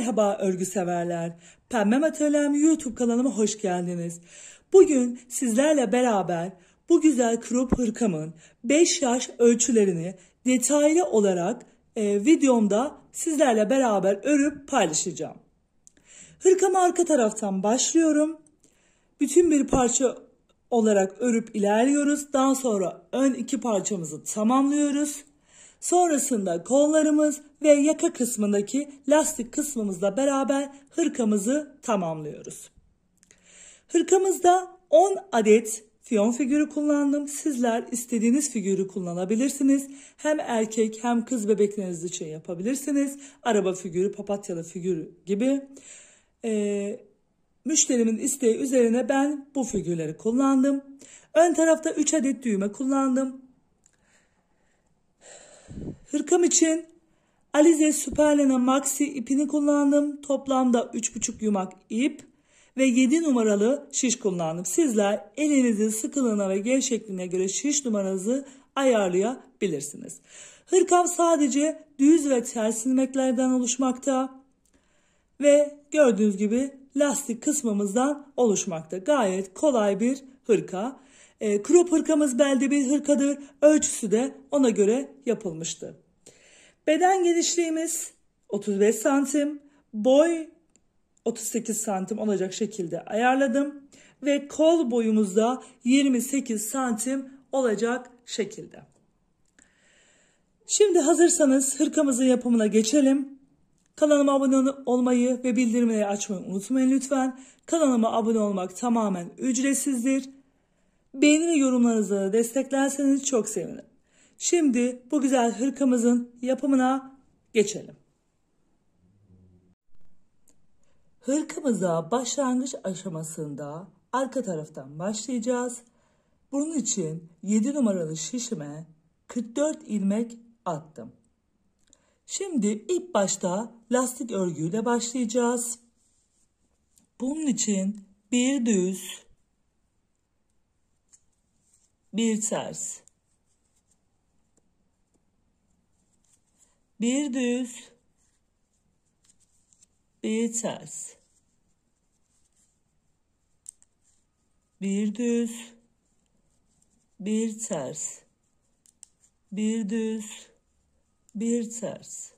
Merhaba örgü severler. Pembe Atölyem YouTube kanalıma hoş geldiniz. Bugün sizlerle beraber bu güzel crop hırkamın 5 yaş ölçülerini detaylı olarak videomda sizlerle beraber örüp paylaşacağım. Hırkamı arka taraftan başlıyorum. Bütün bir parça olarak örüp ilerliyoruz. Daha sonra ön iki parçamızı tamamlıyoruz. Sonrasında kollarımız ve yaka kısmındaki lastik kısmımızla beraber hırkamızı tamamlıyoruz. Hırkamızda 10 adet fiyon figürü kullandım. Sizler istediğiniz figürü kullanabilirsiniz. Hem erkek hem kız bebekleriniz için yapabilirsiniz. Araba figürü, papatyalı figürü gibi. Müşterimin isteği üzerine ben bu figürleri kullandım. Ön tarafta 3 adet düğme kullandım. Hırkam için Alize Superlena Maxi ipini kullandım. Toplamda 3,5 yumak ip ve 7 numaralı şiş kullandım. Sizler elinizin sıkılığına ve gevşekliğine göre şiş numaranızı ayarlayabilirsiniz. Hırkam sadece düz ve ters ilmeklerden oluşmakta ve gördüğünüz gibi lastik kısmımızdan oluşmakta. Gayet kolay bir hırka. Crop hırkamız belde bir hırkadır. Ölçüsü de ona göre yapılmıştı. Beden genişliğimiz 35 santim. Boy 38 santim olacak şekilde ayarladım. Ve kol boyumuzda 28 santim olacak şekilde. Şimdi hazırsanız hırkamızın yapımına geçelim. Kanalıma abone olmayı ve bildirimleri açmayı unutmayın lütfen. Kanalıma abone olmak tamamen ücretsizdir. Beğeni ve yorumlarınızla desteklerseniz çok sevinirim. Şimdi bu güzel hırkamızın yapımına geçelim. Hırkamıza başlangıç aşamasında arka taraftan başlayacağız. Bunun için 7 numaralı şişime 44 ilmek attım. Şimdi ilk başta lastik örgüyle başlayacağız. Bunun için bir düz, bir ters, bir düz, bir ters, bir düz, bir ters, bir düz, bir ters.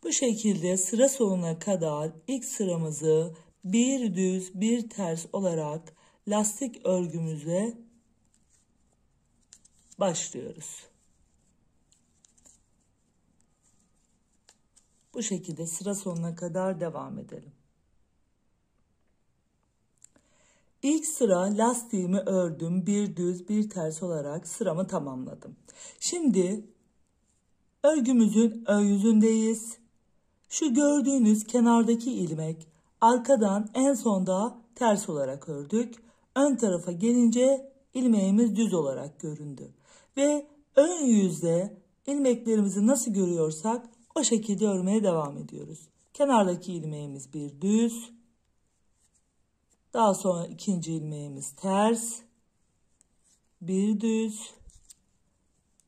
Bu şekilde sıra sonuna kadar ilk sıramızı bir düz bir ters olarak lastik örgümüzle başlıyoruz. Bu şekilde sıra sonuna kadar devam edelim. İlk sıra lastiğimi ördüm. Bir düz bir ters olarak sıramı tamamladım. Şimdi örgümüzün ön yüzündeyiz. Şu gördüğünüz kenardaki ilmek arkadan en sonda ters olarak ördük. Ön tarafa gelince ilmeğimiz düz olarak göründü. Ve ön yüzde ilmeklerimizi nasıl görüyorsak o şekilde örmeye devam ediyoruz. Kenardaki ilmeğimiz bir düz. Daha sonra ikinci ilmeğimiz ters. Bir düz.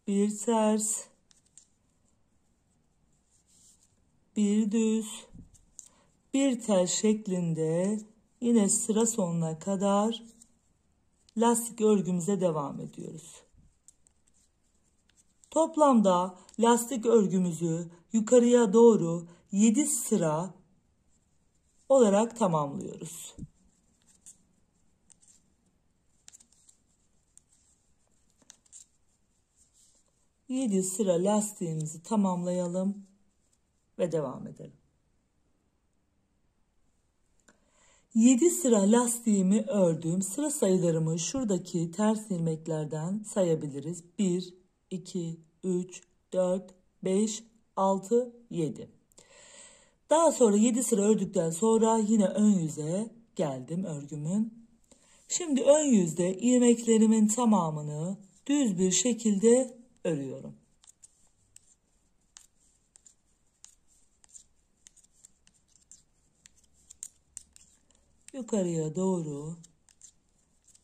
Bir ters. Bir düz. Bir ters şeklinde yine sıra sonuna kadar lastik örgümüze devam ediyoruz. Toplamda lastik örgümüzü yukarıya doğru 7 sıra olarak tamamlıyoruz. Yedi sıra lastiğimizi tamamlayalım ve devam edelim. 7 sıra lastiğimi ördüm. Sıra sayılarımı şuradaki ters ilmeklerden sayabiliriz. 1, 2, 3, 4, 5, 6, 7. Daha sonra 7 sıra ördükten sonra yine ön yüze geldim örgümün. Şimdi ön yüzde ilmeklerimin tamamını düz bir şekilde örüyorum. Yukarıya doğru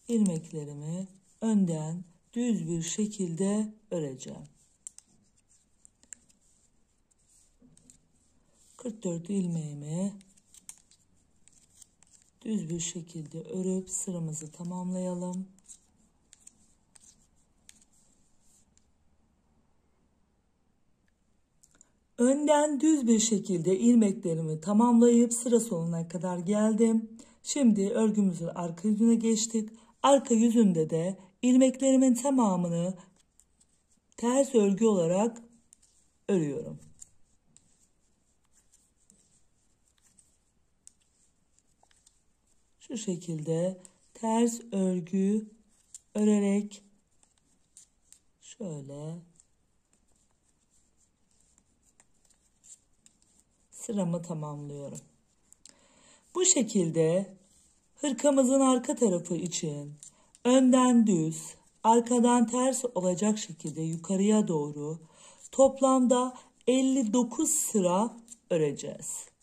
ilmeklerimi önden düz bir şekilde öreceğim. 44 ilmeğimi düz bir şekilde örüp sıramızı tamamlayalım. Önden düz bir şekilde ilmeklerimi tamamlayıp sıra sonuna kadar geldim. Şimdi örgümüzün arka yüzüne geçtik. Arka yüzünde de ilmeklerimin tamamını ters örgü olarak örüyorum. Şu şekilde ters örgü örerek şöyle sıramı tamamlıyorum. Bu şekilde hırkamızın arka tarafı için önden düz, arkadan ters olacak şekilde yukarıya doğru toplamda 59 sıra öreceğiz.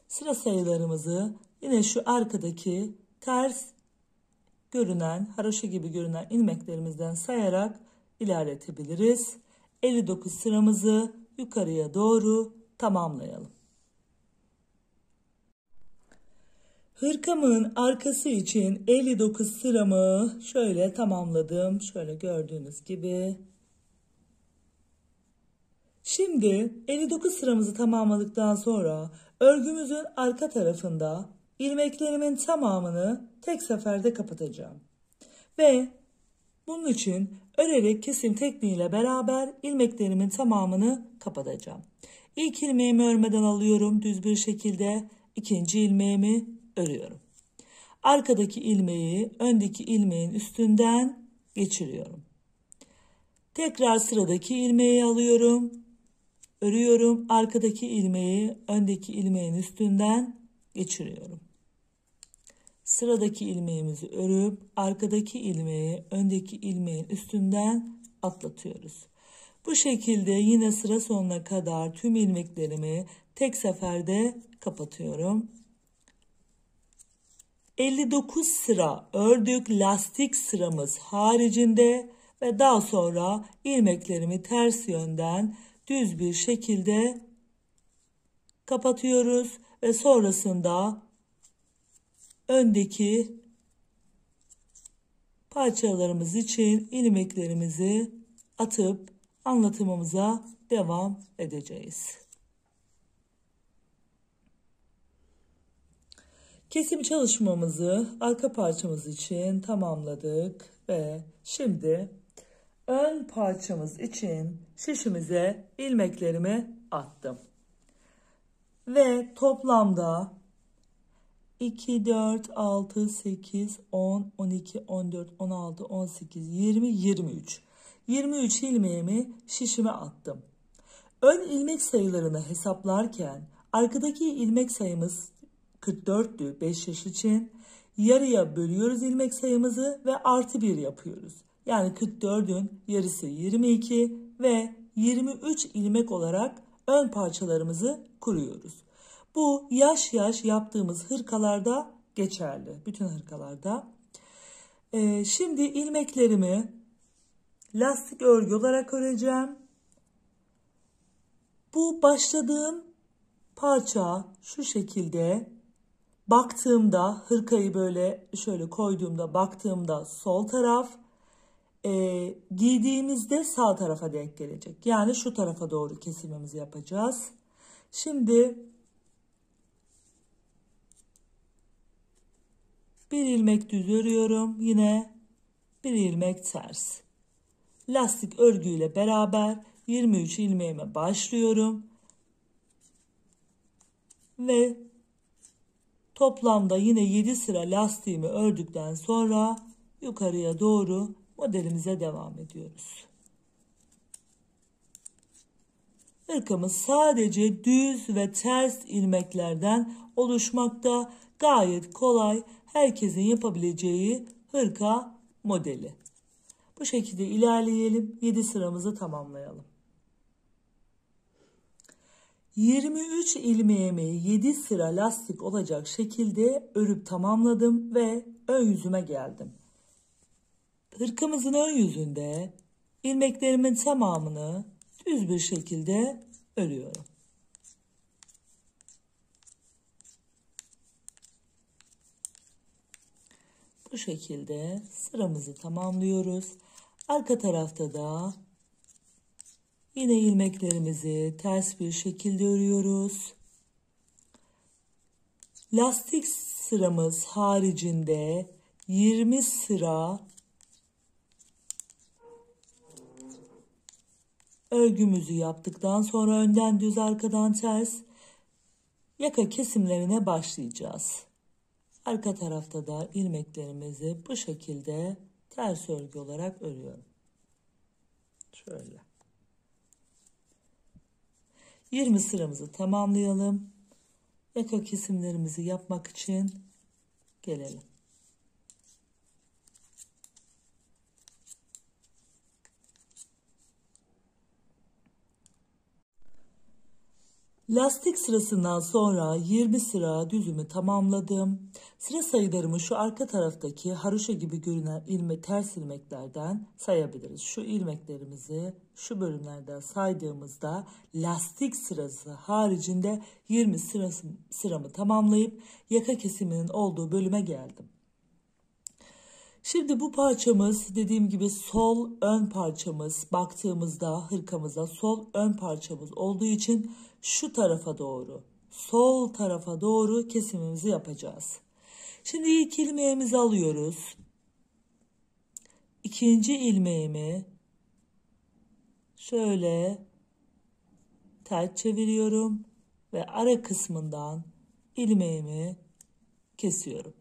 Sıra sayılarımızı yine şu arkadaki ters görünen, haroşa gibi görünen ilmeklerimizden sayarak ilerletebiliriz. 59 sıramızı yukarıya doğru tamamlayalım. Hırkamın arkası için 59 sıramı şöyle tamamladım. Şöyle gördüğünüz gibi. Şimdi 59 sıramızı tamamladıktan sonra örgümüzün arka tarafında ilmeklerimin tamamını tek seferde kapatacağım. Ve bunun için örerek kesim tekniğiyle beraber ilmeklerimin tamamını kapatacağım. İlk ilmeğimi örmeden alıyorum düz bir şekilde. İkinci ilmeğimi örüyorum. Arkadaki ilmeği öndeki ilmeğin üstünden geçiriyorum. Tekrar sıradaki ilmeği alıyorum. Örüyorum. Arkadaki ilmeği öndeki ilmeğin üstünden geçiriyorum. Sıradaki ilmeğimizi örüp arkadaki ilmeği öndeki ilmeğin üstünden atlatıyoruz. Bu şekilde yine sıra sonuna kadar tüm ilmeklerimi tek seferde kapatıyorum. 59 sıra ördük lastik sıramız haricinde ve daha sonra ilmeklerimi ters yönden düz bir şekilde kapatıyoruz ve sonrasında öndeki parçalarımız için ilmeklerimizi atıp anlatımımıza devam edeceğiz. Kesim çalışmamızı arka parçamız için tamamladık ve şimdi ön parçamız için şişimize ilmeklerimi attım. Ve toplamda 2, 4, 6, 8, 10, 12, 14, 16, 18, 20, 23. 23 ilmeğimi şişime attım. Ön ilmek sayılarını hesaplarken arkadaki ilmek sayımız 44'tü 5 yaş için. Yarıya bölüyoruz ilmek sayımızı ve artı 1 yapıyoruz. Yani 44'ün yarısı 22 ve 23 ilmek olarak ön parçalarımızı kuruyoruz. Bu yaş yaş yaptığımız hırkalarda geçerli. Bütün hırkalarda. Şimdi ilmeklerimi lastik örgü olarak öreceğim. Bu başladığım parça şu şekilde baktığımda hırkayı böyle şöyle koyduğumda baktığımda sol taraf giydiğimizde sağ tarafa denk gelecek. Yani şu tarafa doğru kesimimizi yapacağız. Şimdi bir ilmek düz örüyorum. Yine bir ilmek ters. Lastik örgüyle beraber 23 ilmeğime başlıyorum. Ve toplamda yine 7 sıra lastiğimi ördükten sonra yukarıya doğru modelimize devam ediyoruz. Hırkamız sadece düz ve ters ilmeklerden oluşmakta. Gayet kolay, herkesin yapabileceği hırka modeli. Bu şekilde ilerleyelim. 7 sıramızı tamamlayalım. 23 ilmeğimi 7 sıra lastik olacak şekilde örüp tamamladım ve ön yüzüme geldim. hırkamızın ön yüzünde ilmeklerimin tamamını düz bir şekilde örüyorum. Bu şekilde sıramızı tamamlıyoruz. Arka tarafta da yine ilmeklerimizi ters bir şekilde örüyoruz. Lastik sıramız haricinde 20 sıra örgümüzü yaptıktan sonra önden düz arkadan ters yaka kesimlerine başlayacağız. Arka tarafta da ilmeklerimizi bu şekilde ters örgü olarak örüyorum. Şöyle. 20 sıramızı tamamlayalım. Yaka kesimlerimizi yapmak için gelelim. Lastik sırasından sonra 20 sıra düzümü tamamladım. Sıra sayılarımı şu arka taraftaki haroşa gibi görünen ters ilmeklerden sayabiliriz. Şu ilmeklerimizi şu bölümlerden saydığımızda lastik sırası haricinde 20 sıramı tamamlayıp yaka kesiminin olduğu bölüme geldim. Şimdi bu parçamız dediğim gibi sol ön parçamız, baktığımızda hırkamıza sol ön parçamız olduğu için şu tarafa doğru, sol tarafa doğru kesimimizi yapacağız. Şimdi ilk ilmeğimizi alıyoruz. İkinci ilmeğimi şöyle ters çeviriyorum ve ara kısmından ilmeğimi kesiyorum.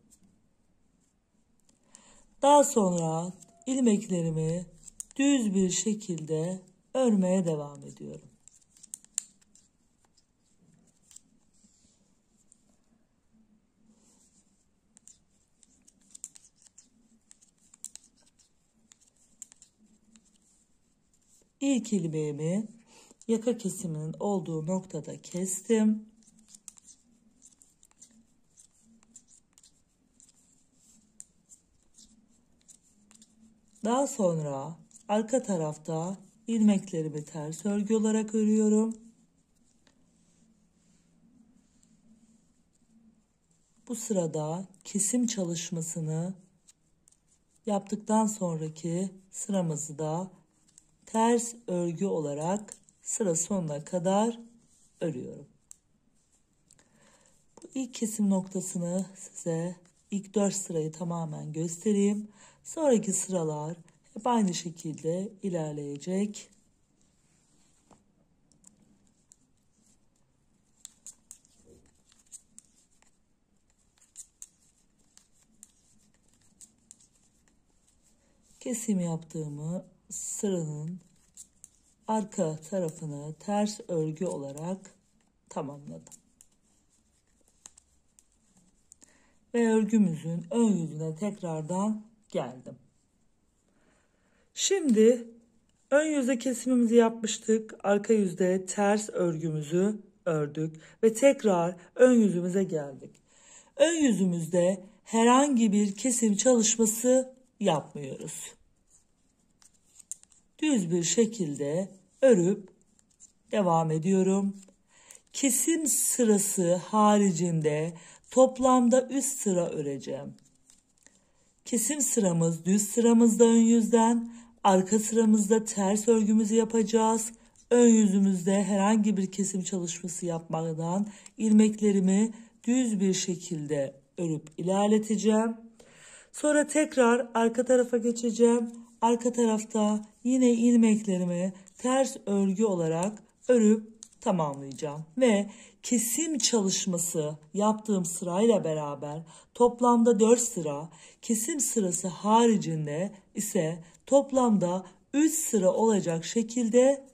Daha sonra ilmeklerimi düz bir şekilde örmeye devam ediyorum. İlk ilmeğimi yaka kesiminin olduğu noktada kestim. Daha sonra arka tarafta ilmeklerimi ters örgü olarak örüyorum. Bu sırada kesim çalışmasını yaptıktan sonraki sıramızı da ters örgü olarak sıra sonuna kadar örüyorum. Bu ilk kesim noktasını size ilk 4 sırayı tamamen göstereyim. Sonraki sıralar hep aynı şekilde ilerleyecek. Kesim yaptığımı sıranın arka tarafını ters örgü olarak tamamladım. Ve örgümüzün ön yüzüne tekrardan geldim. Şimdi ön yüzde kesimimizi yapmıştık. Arka yüzde ters örgümüzü ördük ve tekrar ön yüzümüze geldik. Ön yüzümüzde herhangi bir kesim çalışması yapmıyoruz. Düz bir şekilde örüp devam ediyorum. Kesim sırası haricinde toplamda 3 sıra öreceğim. Kesim sıramız düz sıramızda ön yüzden, arka sıramızda ters örgümüzü yapacağız. Ön yüzümüzde herhangi bir kesim çalışması yapmadan ilmeklerimi düz bir şekilde örüp ilerleteceğim. Sonra tekrar arka tarafa geçeceğim. Arka tarafta yine ilmeklerimi ters örgü olarak örüp tamamlayacağım. Ve kesim çalışması yaptığım sırayla beraber toplamda 4 sıra, kesim sırası haricinde ise toplamda 3 sıra olacak şekilde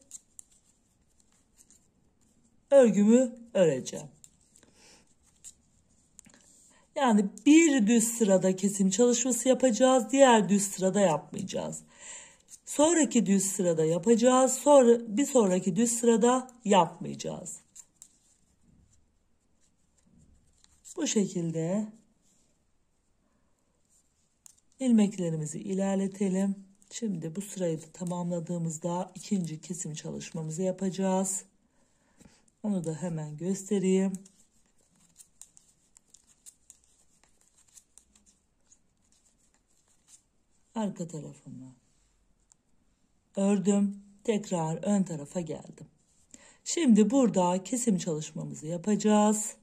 örgümü öreceğim. Yani bir düz sırada kesim çalışması yapacağız, diğer düz sırada yapmayacağız. Sonraki düz sırada yapacağız, sonra bir sonraki düz sırada yapmayacağız. Bu şekilde İlmeklerimizi ilerletelim. Şimdi bu sırayı da tamamladığımızda ikinci kesim çalışmamızı yapacağız. Onu da hemen göstereyim. Arka tarafını ördüm. Tekrar ön tarafa geldim. Şimdi burada kesim çalışmamızı yapacağız.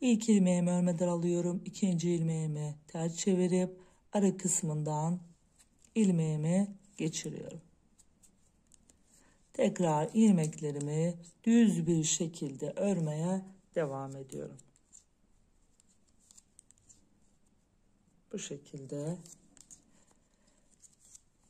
İlk ilmeğimi örmeden alıyorum. İkinci ilmeğimi ters çevirip ara kısmından ilmeğimi geçiriyorum. Tekrar ilmeklerimi düz bir şekilde örmeye devam ediyorum. Bu şekilde.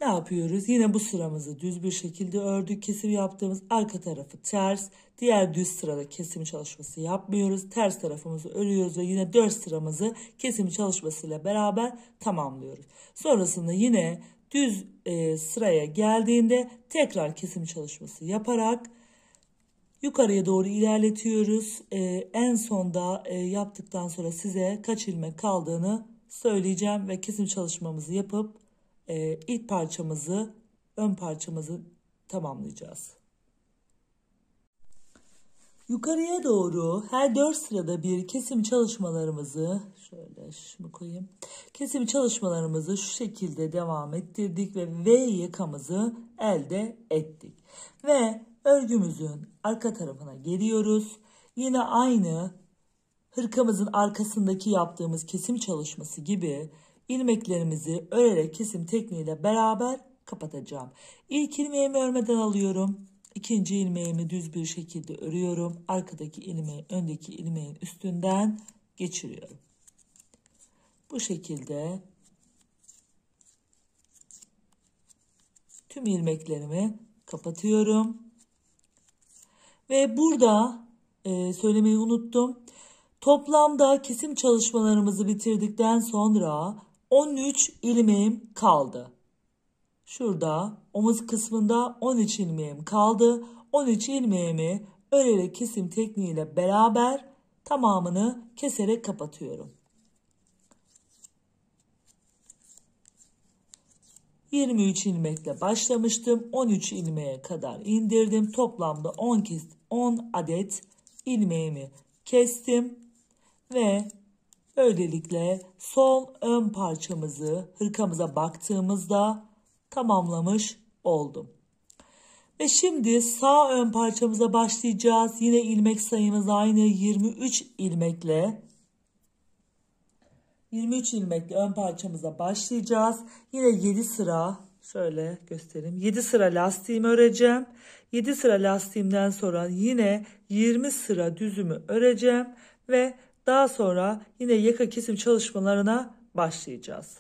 Ne yapıyoruz? Yine bu sıramızı düz bir şekilde ördük. Kesim yaptığımız arka tarafı ters. Diğer düz sırada kesim çalışması yapmıyoruz. Ters tarafımızı örüyoruz ve yine 4 sıramızı kesim çalışmasıyla beraber tamamlıyoruz. Sonrasında yine düz sıraya geldiğinde tekrar kesim çalışması yaparak yukarıya doğru ilerletiyoruz. En sonda yaptıktan sonra size kaç ilmek kaldığını söyleyeceğim ve kesim çalışmamızı yapıp ilk parçamızı, ön parçamızı tamamlayacağız. Yukarıya doğru her 4 sırada bir kesim çalışmalarımızı şöyle şunu koyayım. Kesim çalışmalarımızı şu şekilde devam ettirdik ve V yakamızı elde ettik. Ve örgümüzün arka tarafına geliyoruz. Yine aynı hırkamızın arkasındaki yaptığımız kesim çalışması gibi ilmeklerimizi örerek kesim tekniğiyle beraber kapatacağım. İlk ilmeğimi örmeden alıyorum. İkinci ilmeğimi düz bir şekilde örüyorum. Arkadaki ilmeği öndeki ilmeğin üstünden geçiriyorum. Bu şekilde tüm ilmeklerimi kapatıyorum. Ve burada söylemeyi unuttum. Toplamda kesim çalışmalarımızı bitirdikten sonra 13 ilmeğim kaldı. Şurada omuz kısmında 13 ilmeğim kaldı. 13 ilmeğimi örerek kesim tekniğiyle beraber tamamını keserek kapatıyorum. 23 ilmekle başlamıştım. 13 ilmeğe kadar indirdim. Toplamda 10 adet ilmeğimi kestim. Ve böylelikle sol ön parçamızı hırkamıza baktığımızda tamamlamış oldum. Ve şimdi sağ ön parçamıza başlayacağız. Yine ilmek sayımız aynı 23 ilmekle. 23 ilmekle ön parçamıza başlayacağız. Yine 7 sıra şöyle göstereyim. 7 sıra lastiğimi öreceğim. 7 sıra lastiğimden sonra yine 20 sıra düzümü öreceğim ve daha sonra yine yaka kesim çalışmalarına başlayacağız.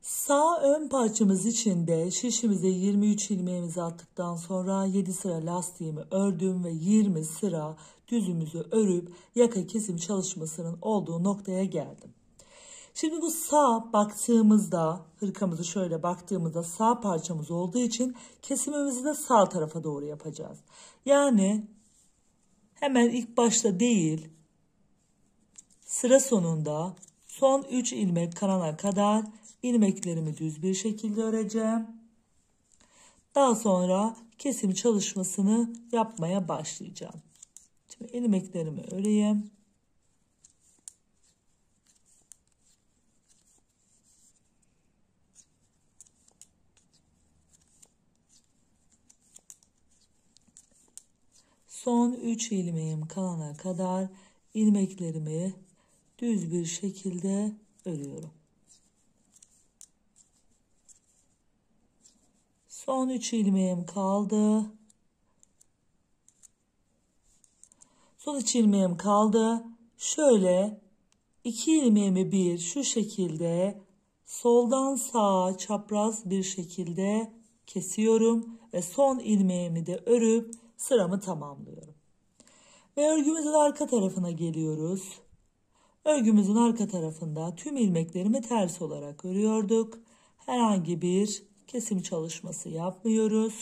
Sağ ön parçamız için de şişimize 23 ilmeğimizi attıktan sonra 7 sıra lastiğimi ördüm ve 20 sıra düzümüzü örüp yaka kesim çalışmasının olduğu noktaya geldim. Şimdi bu sağ baktığımızda hırkamızı şöyle baktığımızda sağ parçamız olduğu için kesimimizi de sağ tarafa doğru yapacağız. Yani hemen ilk başta değil, sıra sonunda son 3 ilmek kalana kadar ilmeklerimi düz bir şekilde öreceğim. Daha sonra kesim çalışmasını yapmaya başlayacağım. Şimdi ilmeklerimi öreyim. Son 3 ilmeğim kalana kadar ilmeklerimi düz bir şekilde örüyorum. Son 3 ilmeğim kaldı. Son 3 ilmeğim kaldı. Şöyle 2 ilmeğimi bir şu şekilde soldan sağa çapraz bir şekilde kesiyorum ve son ilmeğimi de örüp sıramı tamamlıyorum. Ve örgümüzün arka tarafına geliyoruz. Örgümüzün arka tarafında tüm ilmeklerimi ters olarak örüyorduk. Herhangi bir kesim çalışması yapmıyoruz.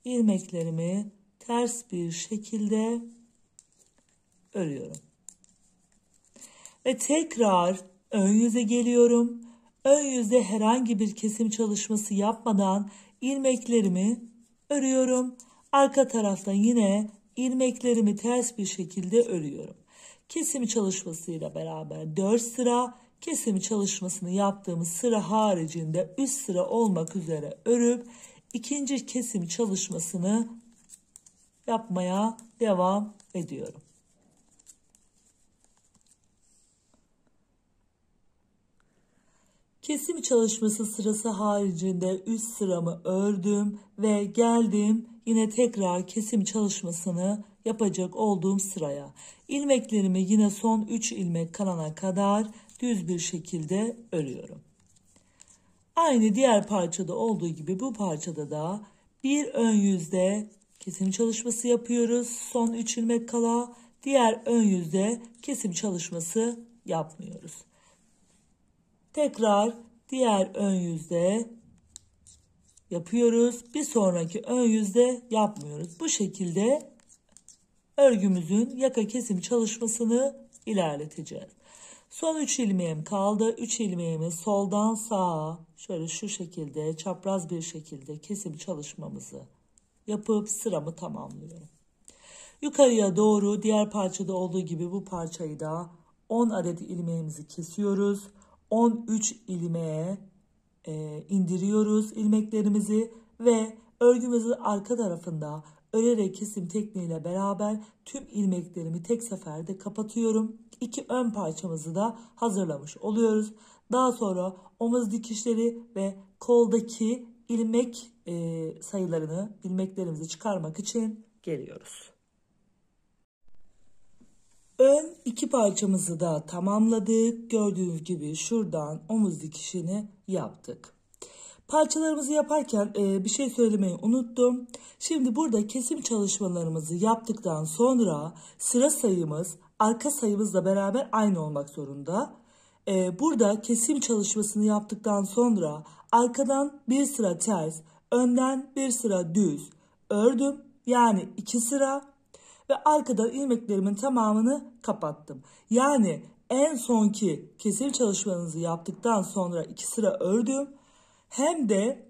İlmeklerimi ters bir şekilde örüyorum. Ve tekrar ön yüze geliyorum. Ön yüzde herhangi bir kesim çalışması yapmadan ilmeklerimi örüyorum. Arka taraftan yine ilmeklerimi ters bir şekilde örüyorum. Kesim çalışmasıyla beraber 4 sıra, kesim çalışmasını yaptığımız sıra haricinde üst sıra olmak üzere örüp ikinci kesim çalışmasını yapmaya devam ediyorum. Kesim çalışması sırası haricinde üst sıramı ördüm ve geldim yine tekrar kesim çalışmasını yapacak olduğum sıraya. İlmeklerimi yine son 3 ilmek kalana kadar düz bir şekilde örüyorum. Aynı diğer parçada olduğu gibi bu parçada da bir ön yüzde kesim çalışması yapıyoruz. Son 3 ilmek kala diğer ön yüzde kesim çalışması yapmıyoruz. Tekrar diğer ön yüzde yapıyoruz. Bir sonraki ön yüzde yapmıyoruz. Bu şekilde örgümüzün yaka kesim çalışmasını ilerleteceğiz. Son 3 ilmeğim kaldı. 3 ilmeğimi soldan sağa şöyle şu şekilde çapraz bir şekilde kesim çalışmamızı yapıp sıramı tamamlıyorum. Yukarıya doğru diğer parçada olduğu gibi bu parçayı da 10 adet ilmeğimizi kesiyoruz. 13 ilmeğe indiriyoruz ilmeklerimizi ve örgümüzün arka tarafında örerek kesim tekniğiyle beraber tüm ilmeklerimi tek seferde kapatıyorum. İki ön parçamızı da hazırlamış oluyoruz. Daha sonra omuz dikişleri ve koldaki ilmek sayılarını ilmeklerimizi çıkarmak için geliyoruz. Ön iki parçamızı da tamamladık. Gördüğünüz gibi şuradan omuz dikişini yaptık. Parçalarımızı yaparken bir şey söylemeyi unuttum. Şimdi burada kesim çalışmalarımızı yaptıktan sonra sıra sayımız arka sayımızla beraber aynı olmak zorunda. Burada kesim çalışmasını yaptıktan sonra arkadan bir sıra ters, önden bir sıra düz ördüm. Yani 2 sıra. Ve arkadan ilmeklerimin tamamını kapattım. Yani en sonki kesim çalışmanızı yaptıktan sonra 2 sıra ördüm. Hem de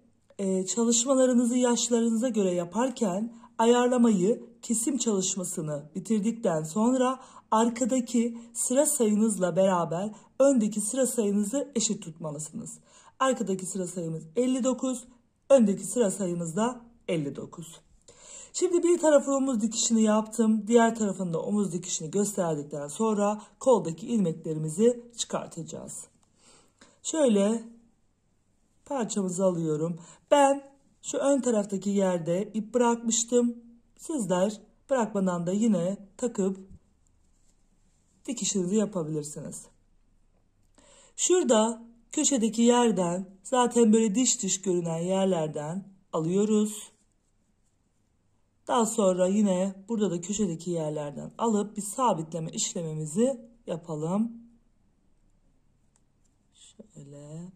çalışmalarınızı yaşlarınıza göre yaparken ayarlamayı kesim çalışmasını bitirdikten sonra arkadaki sıra sayınızla beraber öndeki sıra sayınızı eşit tutmalısınız. Arkadaki sıra sayımız 59, öndeki sıra sayımız da 59. Şimdi bir tarafı omuz dikişini yaptım. Diğer tarafında omuz dikişini gösterdikten sonra koldaki ilmeklerimizi çıkartacağız. Şöyle parçamızı alıyorum. Ben şu ön taraftaki yerde ip bırakmıştım. Sizler bırakmadan da yine takıp dikişinizi yapabilirsiniz. Şurada köşedeki yerden zaten böyle diş diş görünen yerlerden alıyoruz. Daha sonra yine burada da köşedeki yerlerden alıp bir sabitleme işlemimizi yapalım. Şöyle.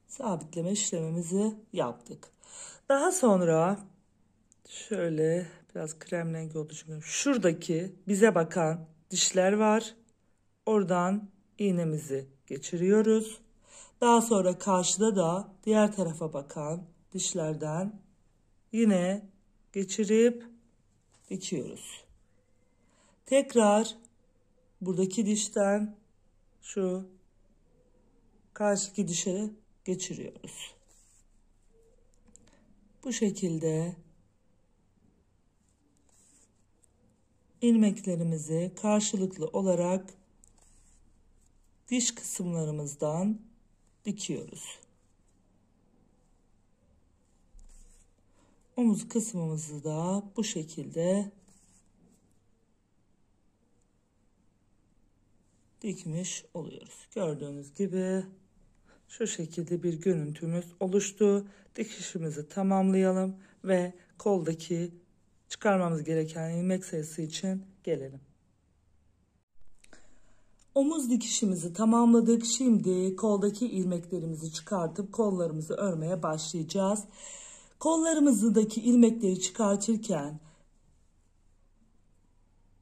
Sabitleme işlemimizi yaptık. Daha sonra şöyle biraz krem rengi oldu çünkü şuradaki bize bakan dişler var. Oradan iğnemizi geçiriyoruz. Daha sonra karşıda da diğer tarafa bakan dişlerden yine geçirip dikiyoruz. Tekrar buradaki dişten şu karşıki dişe geçiriyoruz. Bu şekilde ilmeklerimizi karşılıklı olarak diş kısımlarımızdan dikiyoruz. Omuz kısmımızı da bu şekilde dikmiş oluyoruz. Gördüğünüz gibi şu şekilde bir görüntümüz oluştu. Dikişimizi tamamlayalım ve koldaki çıkarmamız gereken ilmek sayısı için gelelim. Omuz dikişimizi tamamladık. Şimdi koldaki ilmeklerimizi çıkartıp kollarımızı örmeye başlayacağız. Kollarımızdaki ilmekleri çıkartırken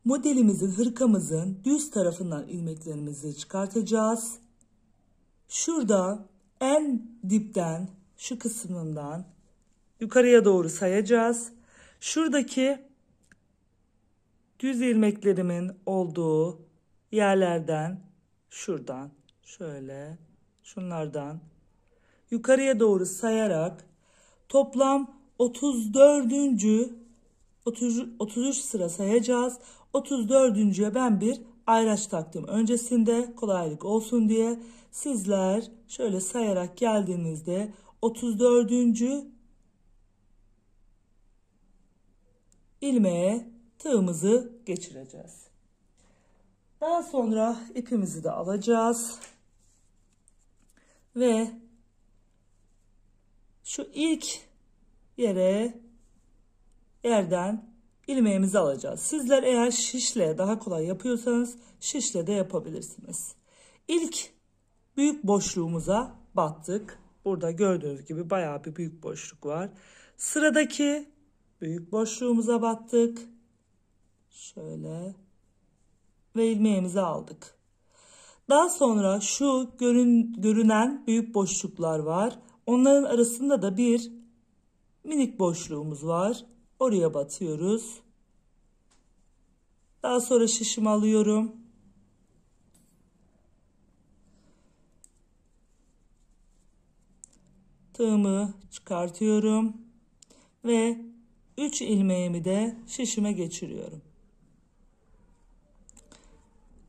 modelimizin, hırkamızın düz tarafından ilmeklerimizi çıkartacağız. Şurada en dipten, şu kısmından yukarıya doğru sayacağız. Şuradaki düz ilmeklerimin olduğu yerlerden, şuradan şöyle, şunlardan yukarıya doğru sayarak toplam 33 sıra sayacağız. 34.'ye ben bir ayraç taktım. Öncesinde kolaylık olsun diye sizler şöyle sayarak geldiğinizde 34. ilmeğe tığımızı geçireceğiz. Daha sonra ipimizi de alacağız. Ve şu ilk yerden ilmeğimizi alacağız. Sizler eğer şişle daha kolay yapıyorsanız şişle de yapabilirsiniz. İlk büyük boşluğumuza battık. Burada gördüğünüz gibi bayağı bir büyük boşluk var. Sıradaki büyük boşluğumuza battık. Şöyle ve ilmeğimizi aldık. Daha sonra şu görünen büyük boşluklar var. Onların arasında da bir minik boşluğumuz var. Oraya batıyoruz. Daha sonra şişimi alıyorum. Tığımı çıkartıyorum ve 3 ilmeğimi de şişime geçiriyorum.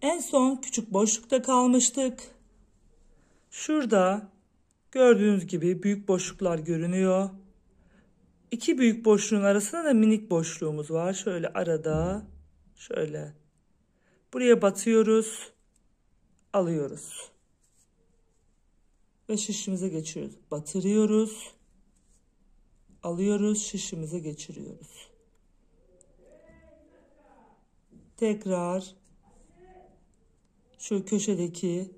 En son küçük boşlukta kalmıştık. Şurada gördüğünüz gibi büyük boşluklar görünüyor. İki büyük boşluğun arasında da minik boşluğumuz var. Şöyle arada, şöyle. Buraya batıyoruz, alıyoruz. Ve şişimize geçiriyoruz. Batırıyoruz, alıyoruz, şişimize geçiriyoruz. Tekrar şu köşedeki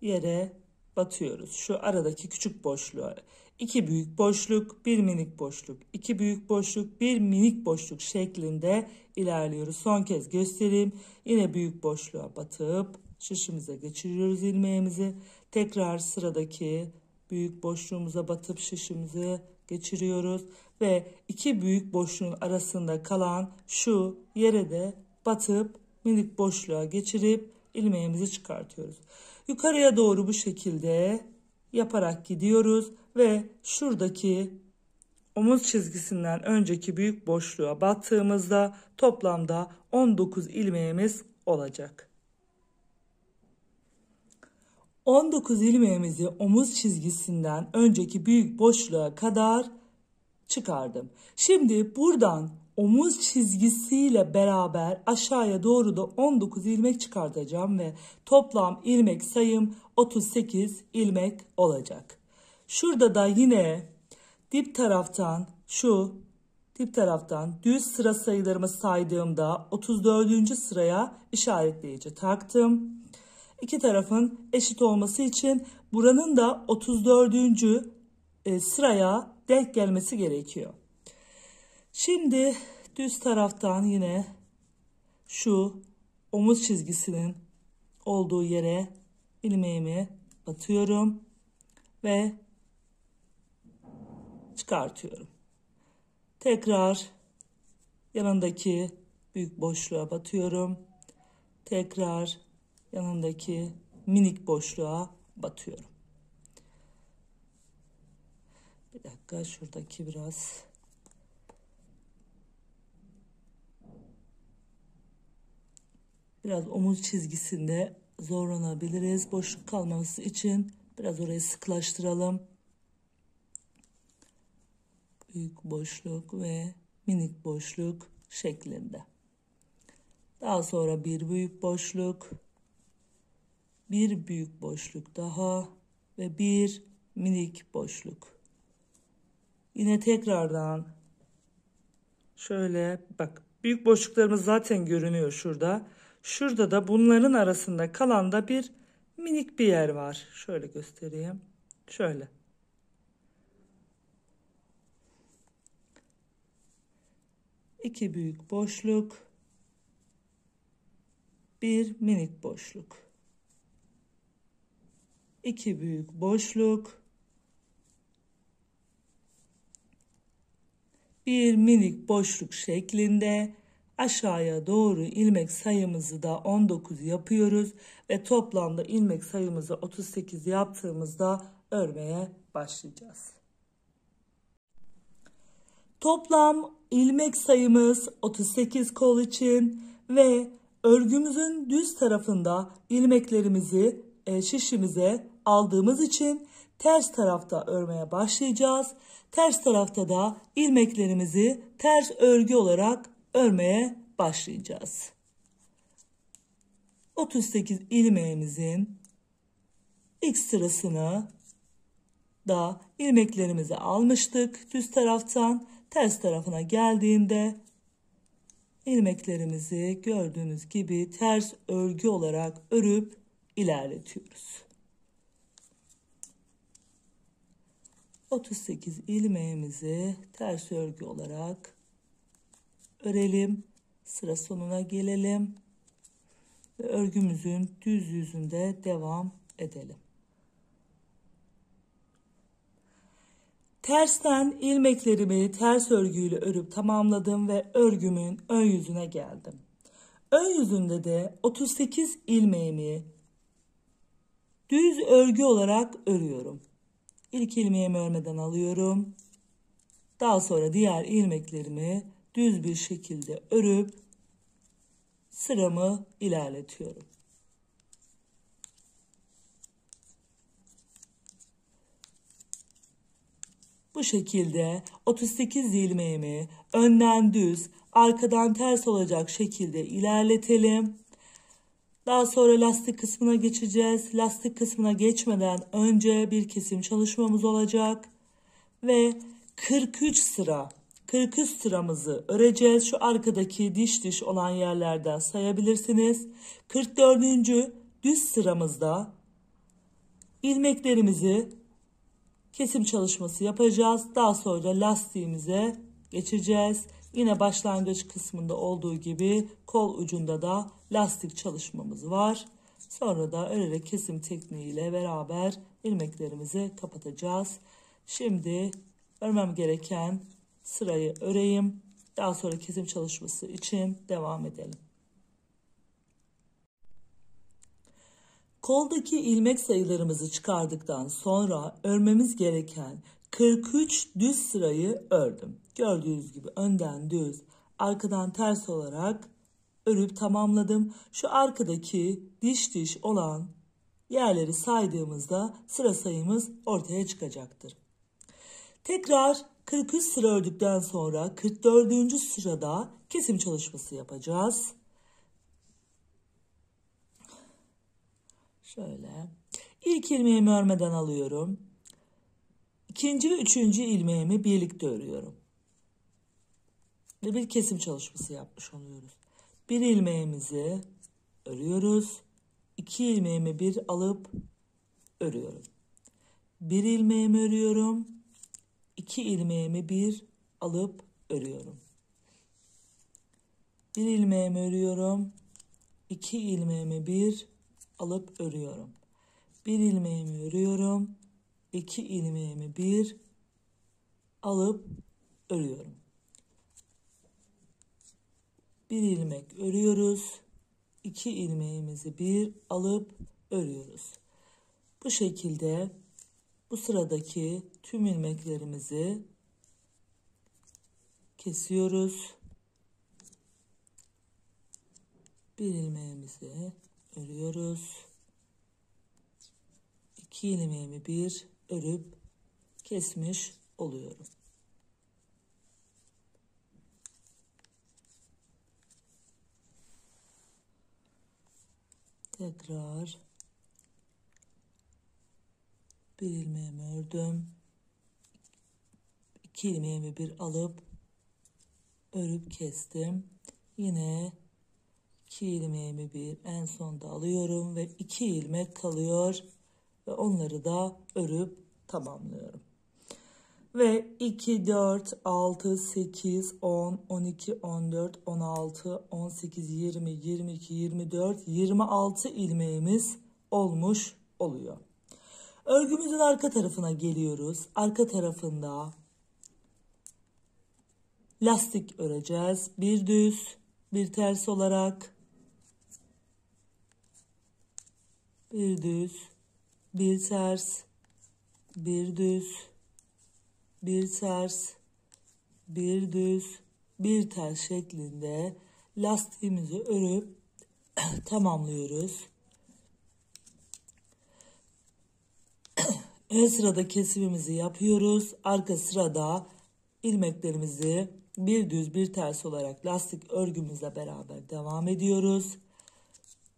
yere batıyoruz. Şu aradaki küçük boşluğa. 2 büyük boşluk, 1 minik boşluk, 2 büyük boşluk, 1 minik boşluk şeklinde ilerliyoruz. Son kez göstereyim. Yine büyük boşluğa batıp şişimize geçiriyoruz ilmeğimizi. Tekrar sıradaki büyük boşluğumuza batıp şişimizi geçiriyoruz ve 2 büyük boşluğun arasında kalan şu yere de batıp minik boşluğa geçirip ilmeğimizi çıkartıyoruz. Yukarıya doğru bu şekilde yaparak gidiyoruz ve şuradaki omuz çizgisinden önceki büyük boşluğa battığımızda toplamda 19 ilmeğimiz olacak. 19 ilmeğimizi omuz çizgisinden önceki büyük boşluğa kadar çıkardım. Şimdi buradan omuz çizgisiyle beraber aşağıya doğru da 19 ilmek çıkartacağım ve toplam ilmek sayım 38 ilmek olacak. Şurada da yine dip taraftan düz sıra sayılarımı saydığımda 34. sıraya işaretleyici taktım. İki tarafın eşit olması için buranın da 34. sıraya denk gelmesi gerekiyor. Şimdi düz taraftan yine şu omuz çizgisinin olduğu yere ilmeğimi batıyorum ve çıkartıyorum. Tekrar yanındaki büyük boşluğa batıyorum. Tekrar yanındaki minik boşluğa batıyorum. Bir dakika, şuradaki biraz omuz çizgisinde zorlanabiliriz. Boşluk kalmaması için biraz orayı sıklaştıralım. Büyük boşluk ve minik boşluk şeklinde. Daha sonra bir büyük boşluk, bir büyük boşluk daha ve bir minik boşluk. Yine tekrardan şöyle bak, büyük boşluklarımız zaten görünüyor şurada. Şurada da bunların arasında kalan da bir minik bir yer var. Şöyle göstereyim. Şöyle. İki büyük boşluk bir minik boşluk, 2 büyük boşluk, bir minik boşluk şeklinde aşağıya doğru ilmek sayımızı da 19 yapıyoruz ve toplamda ilmek sayımızı 38 yaptığımızda örmeye başlayacağız. Toplam ilmek sayımız 38 kol için ve örgümüzün düz tarafında ilmeklerimizi şişimize aldığımız için ters tarafta örmeye başlayacağız. Ters tarafta da ilmeklerimizi ters örgü olarak örmeye başlayacağız. 38 ilmeğimizin ilk sırasını da ilmeklerimizi almıştık düz taraftan. Ters tarafına geldiğinde ilmeklerimizi gördüğünüz gibi ters örgü olarak örüp ilerletiyoruz. 38 ilmeğimizi ters örgü olarak örelim. Sıra sonuna gelelim ve örgümüzün düz yüzünde devam edelim. Tersten ilmeklerimi ters örgüyle örüp tamamladım ve örgümün ön yüzüne geldim. Ön yüzünde de 38 ilmeğimi düz örgü olarak örüyorum. İlk ilmeğimi örmeden alıyorum. Daha sonra diğer ilmeklerimi düz bir şekilde örüp sıramı ilerletiyorum. Bu şekilde 38 ilmeğimi önden düz, arkadan ters olacak şekilde ilerletelim. Daha sonra lastik kısmına geçeceğiz. Lastik kısmına geçmeden önce bir kesim çalışmamız olacak. Ve 43 sıramızı öreceğiz. Şu arkadaki diş olan yerlerden sayabilirsiniz. 44. düz sıramızda ilmeklerimizi kesim çalışması yapacağız. Daha sonra lastiğimize geçeceğiz. Yine başlangıç kısmında olduğu gibi kol ucunda da lastik çalışmamız var. Sonra da örerek kesim tekniğiyle beraber ilmeklerimizi kapatacağız. Şimdi örmem gereken sırayı öreyim. Daha sonra kesim çalışması için devam edelim. Koldaki ilmek sayılarımızı çıkardıktan sonra örmemiz gereken 43 düz sırayı ördüm. Gördüğünüz gibi önden düz, arkadan ters olarak örüp tamamladım. Şu arkadaki diş olan yerleri saydığımızda sıra sayımız ortaya çıkacaktır. Tekrar 43 sıra ördükten sonra 44. sırada kesim çalışması yapacağız. Şöyle. İlk ilmeğimi örmeden alıyorum. İkinci ve üçüncü ilmeğimi birlikte örüyorum. Ve bir kesim çalışması yapmış oluyoruz. Bir ilmeğimizi örüyoruz. 2 ilmeğimi bir alıp örüyorum. Bir ilmeğimi örüyorum. 2 ilmeğimi bir alıp örüyorum. Bir ilmeğimi örüyorum. 2 ilmeğimi bir alıp örüyorum. Bir ilmeğimi örüyorum. 2 ilmeğimi bir alıp örüyorum. Bir ilmek örüyoruz. 2 ilmeğimizi bir alıp örüyoruz. Bu şekilde bu sıradaki tüm ilmeklerimizi kesiyoruz. Bir ilmeğimizi örüyoruz. 2 ilmeğimi bir örüp kesmiş oluyorum. Tekrar bir ilmeğimi ördüm. 2 ilmeğimi bir alıp örüp kestim. Yine 2 ilmeğimi bir en sonda alıyorum ve 2 ilmek kalıyor ve onları da örüp tamamlıyorum. Ve 2, 4, 6, 8, 10, 12, 14, 16, 18, 20, 22, 24, 26 ilmeğimiz olmuş oluyor. Örgümüzün arka tarafına geliyoruz. Arka tarafında lastik öreceğiz. Bir düz, bir ters olarak. Bir düz, bir ters, bir düz, bir ters, bir düz, bir ters şeklinde lastiğimizi örüp tamamlıyoruz. Ön sırada kesimimizi yapıyoruz. Arka sırada ilmeklerimizi bir düz bir ters olarak lastik örgümüzle beraber devam ediyoruz.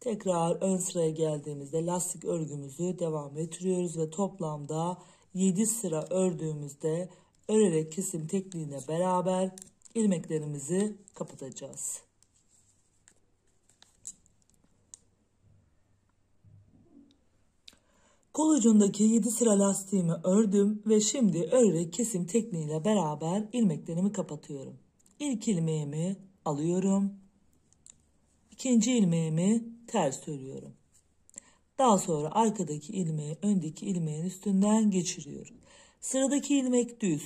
Tekrar ön sıraya geldiğimizde lastik örgümüzü devam ettiriyoruz ve toplamda 7 sıra ördüğümüzde örerek kesim tekniğiyle beraber ilmeklerimizi kapatacağız. Kol ucundaki 7 sıra lastiğimi ördüm ve şimdi örerek kesim tekniğiyle beraber ilmeklerimi kapatıyorum. İlk ilmeğimi alıyorum. İkinci ilmeğimi ters örüyorum. Daha sonra arkadaki ilmeği öndeki ilmeğin üstünden geçiriyorum. Sıradaki ilmek düz.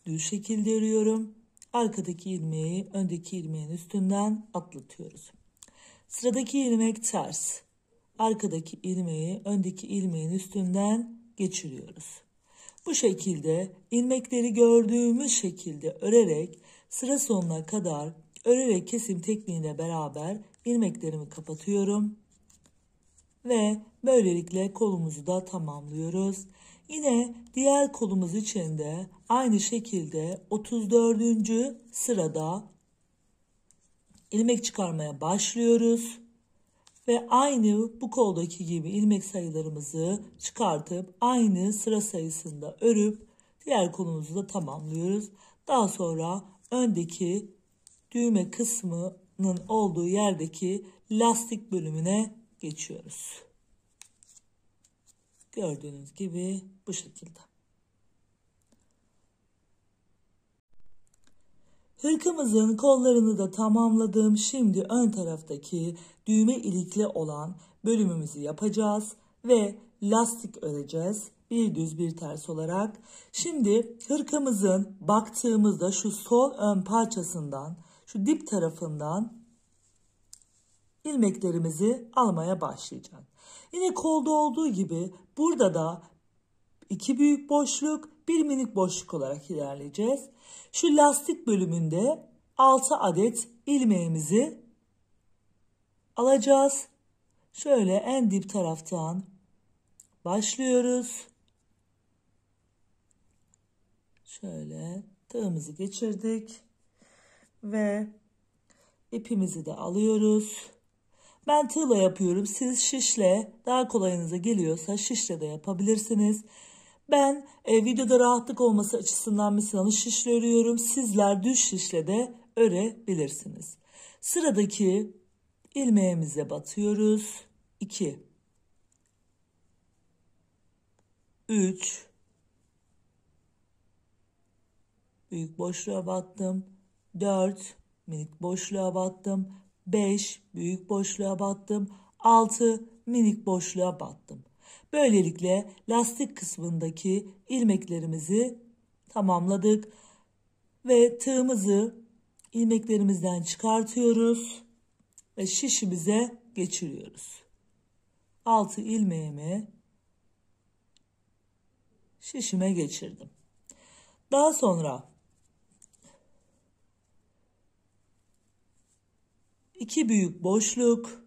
Düz şekilde örüyorum. Arkadaki ilmeği öndeki ilmeğin üstünden atlatıyoruz. Sıradaki ilmek ters. Arkadaki ilmeği öndeki ilmeğin üstünden geçiriyoruz. Bu şekilde ilmekleri gördüğümüz şekilde örerek sıra sonuna kadar örerek kesim tekniğiyle beraber ilmeklerimi kapatıyorum. Ve böylelikle kolumuzu da tamamlıyoruz. Yine diğer kolumuz için de aynı şekilde 34. sırada ilmek çıkarmaya başlıyoruz. Ve aynı bu koldaki gibi ilmek sayılarımızı çıkartıp aynı sıra sayısında örüp diğer kolumuzu da tamamlıyoruz. Daha sonra öndeki düğme kısmının olduğu yerdeki lastik bölümüne geçiyoruz. Gördüğünüz gibi bu şekilde. Hırkamızın kollarını da tamamladım. Şimdi ön taraftaki düğme ilikli olan bölümümüzü yapacağız ve lastik öreceğiz. Bir düz bir ters olarak. Şimdi hırkamızın baktığımızda şu sol ön parçasından, şu dip tarafından ilmeklerimizi almaya başlayacağız. Yine kolda olduğu gibi burada da 2 büyük boşluk, 1 minik boşluk olarak ilerleyeceğiz. Şu lastik bölümünde 6 adet ilmeğimizi alacağız. Şöyle en dip taraftan başlıyoruz. Şöyle tığımızı geçirdik ve ipimizi de alıyoruz. Ben tığla yapıyorum. Siz şişle daha kolayınıza geliyorsa şişle de yapabilirsiniz. Ben videoda rahatlık olması açısından mesela şişle örüyorum. Sizler düz şişle de örebilirsiniz. Sıradaki ilmeğimize batıyoruz. 2 3 büyük boşluğa battım. 4 minik boşluğa battım. 5 büyük boşluğa battım. 6 minik boşluğa battım. Böylelikle lastik kısmındaki ilmeklerimizi tamamladık ve tığımızı ilmeklerimizden çıkartıyoruz ve şişimize geçiriyoruz. 6 ilmeğimi şişime geçirdim. Daha sonra 2 büyük boşluk,